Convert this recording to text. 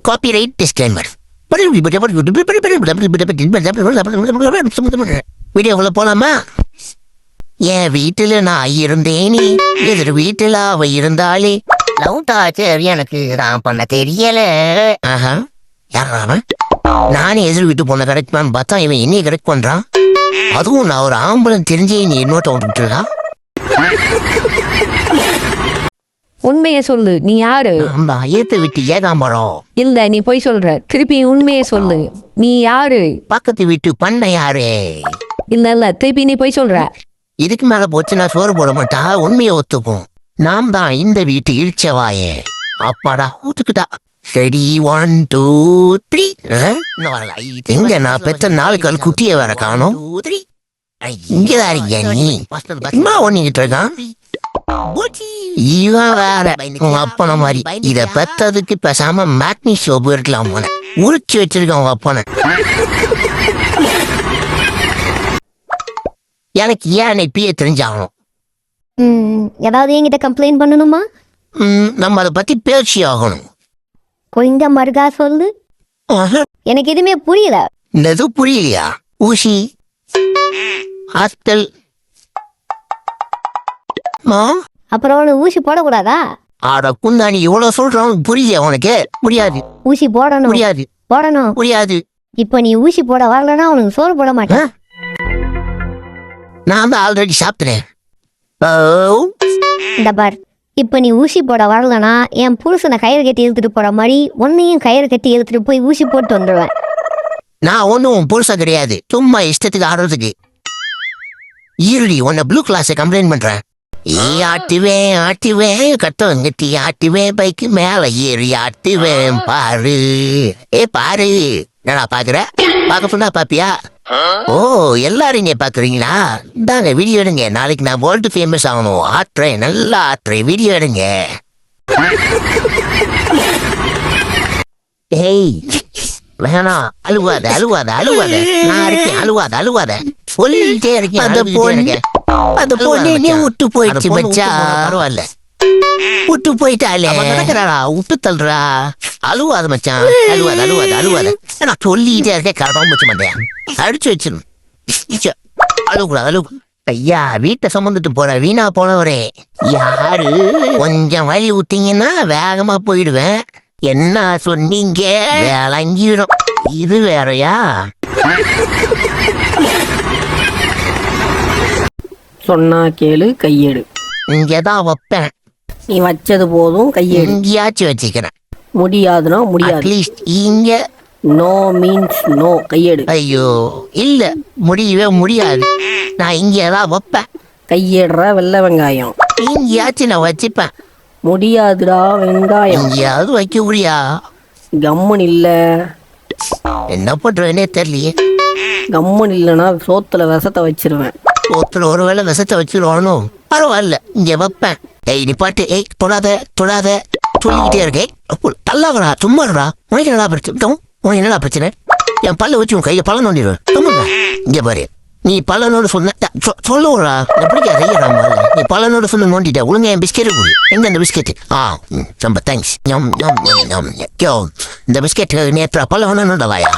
Copyright disclaimer. வீடியோக்குள்ள போலாமா? என் வீட்டுல நான் இருந்தேனே, எதிர் வீட்டுல அவ இருந்தாலே. லவ் டார்ச்சர் எனக்கு நான் பண்ண தெரியல. நானே எதிர் வீட்டு பொண்ணை கரெக்ட் பண்ணு பார்த்தா இவன் என்னைய கரெக்ட் பண்றான். அதுவும் நான் ஒரு ஆம்பளம் தெரிஞ்சே நீ இன்னொருத்த விட்டுட்டா. உண்மையை சொல்லு, நீ யாரு? ஏத்த விட்டு ஏகாம்பரம். இல்ல, நீ போய் சொல்ற. திருப்பி உண்மையை சொல்லு, நீ யாரு? பக்கத்து வீட்டு பண்ண யாரு? இல்ல திருப்பி நீ போய் சொல்ற. இதுக்கு மேல போச்சு நான் சோறு போட மாட்டா. உண்மையை ஒத்துப்போம். நாம் தான் இந்த வீட்டு இழிச்சவாயே. அப்பாடா ஊத்துக்கிட்டா. சரி 1 2 3. இங்க நான் பெற்ற 4 கால் குட்டியை வேற காணும். இங்கதான் இருக்கியா நீ? சும்மா ஒண்ணிக்கிட்டு இருக்கான். இவன் வேற உங்க அப்பன மாதிரி. இத பெத்ததுக்கு பேசாம மேக்னி ஷோப் இருக்கலாம். உரிச்சு வச்சிருக்கான் உங்க அப்பனை. எனக்கு ஏன் இப்பயே தெரிஞ்சாகணும். ஏதாவது என்கிட்ட கம்ப்ளைண்ட் பண்ணணுமா? நம்ம அதை பத்தி பேசி ஆகணும். கொஞ்சம் மறுகா சொல்லு. எனக்கு எதுவுமே புரியல. எது புரியலையா? ஊசி ஹாஸ்டல் அப்புறம் ஊசி போடக்கூடாதா? ஆட குந்தாணி இவ்வளவு சொல்றான். புரியல உனக்கு? முடியாது. ஊசி போடணும். முடியாது. போடணும். முடியாது. இப்ப நீ ஊசி போட வரலன்னா அவனுக்கு சோறு போட மாட்டேன். நான் தான் ஆல்ரெடி சாப்பிட்டேன். இந்த பார், இப்ப நீ ஊசி போட வரலனா என் புருஷனை கயிறு கட்டி இழுத்துட்டு போற மாதிரி உன்னையும் கயிறு கட்டி இழுத்துட்டு போய் ஊசி போட்டு வந்துடுவேன். நான் ஒன்னும் புருஷன் கிடையாது. சும்மா இஷ்டத்துக்கு ஆடுறதுக்கு. ஈரடி உன்னை ப்ளூ கிளாஸை கம்ப்ளைண்ட் பண்றேன். ஆட்டுவேன் கட்டவங்கட்டி ஆட்டுவேன். பைக்கு மேல ஏறி ஆட்டுவேன். பாரு பாரு. என்னடா பாக்குற? பார்க்க சொன்னா பாப்பியா? ஓ, எல்லாரும் நீ பாக்குறீங்களா? இந்தாங்க வீடியோ எடுங்க. நாளைக்கு நான் வேர்ல்டு ஃபேமஸ் ஆகணும். ஆட்டுறேன், நல்லா ஆட்டுறேன். வீடியோ எடுங்க. ஏய் வேணாம், அழுவாத. நான் இருக்கேன். அழுவாத சொல்லிட்டே இருக்கேன். அந்த பொண்ணு விட்டு போயிடுச்சு மச்சா. பரவாயில்ல, விட்டு போயிட்டாலே. விட்டு தள்ளுறா. அழுவாத மச்சான். அழுவாத. நான் சொல்லிட்டே இருக்கேன். கரெக்டாக வச்சு மாட்டேன். அடிச்சு வச்சிடும். அழுக்கூடாது. ஐயா, வீட்டை சுமந்துட்டு போற வீணா போனவரே. யாரு? கொஞ்சம் வழி விட்டீங்கன்னா வேகமா போயிடுவேன். என்ன சொன்னீங்க? வேளங்கிடும். இது வேறையா? சொன்னா கேளு, கையெடு. இங்கதான் வைப்பேன். நீ வச்சது போதும், கையெடு. இங்கேயாச்சும் வச்சுக்கிறேன். முடியாதுன்னா முடியாது. அட்லீஸ்ட் இங்க. No means no. கையெடு. ஐயோ இல்ல, முடியவே முடியாது. நான் இங்கதான் வைப்பேன். கையெடுற வெள்ளை வெங்காயம். இங்கேயாச்சும் நான் வச்சுப்பேன். முடியாதுடா வெங்காயம். எங்கேயாவது வைக்க முடியா? கம்முன் இல்ல. என்ன பண்றேன்னே தெரியலையே. கம்முன் இல்லைன்னா சோத்துல விஷத்தை வச்சிருவேன். ஒருத்தர் ஒருவேளை விஷத்தை வச்சிருவானும். பரவாயில்ல, இங்க வைப்பேன். ஏய் நீ பாட்டு. ஏய் தொடாத சொல்லிக்கிட்டே இருக்கேன். தள்ளாகடா, சும்மாடா. உனக்கு என்னடா பிரச்சனை? என் பல்ல வச்சு உன் கையில பழம் நோண்டிடுவேன். இங்க பாரு, நீ பழனோடு சொன்ன சொல்லுவா. எப்படிக்கா செய்யறாம? நீ பழனோடு சொன்ன நோண்டிட்ட. ஒழுங்கா என் பிஸ்கெட்டு கொடு. எங்க அந்த பிஸ்கெட்டு? ரொம்ப தேங்க்ஸ். இந்த பிஸ்கெட் நேற்று பழம் வேணும்டாயா?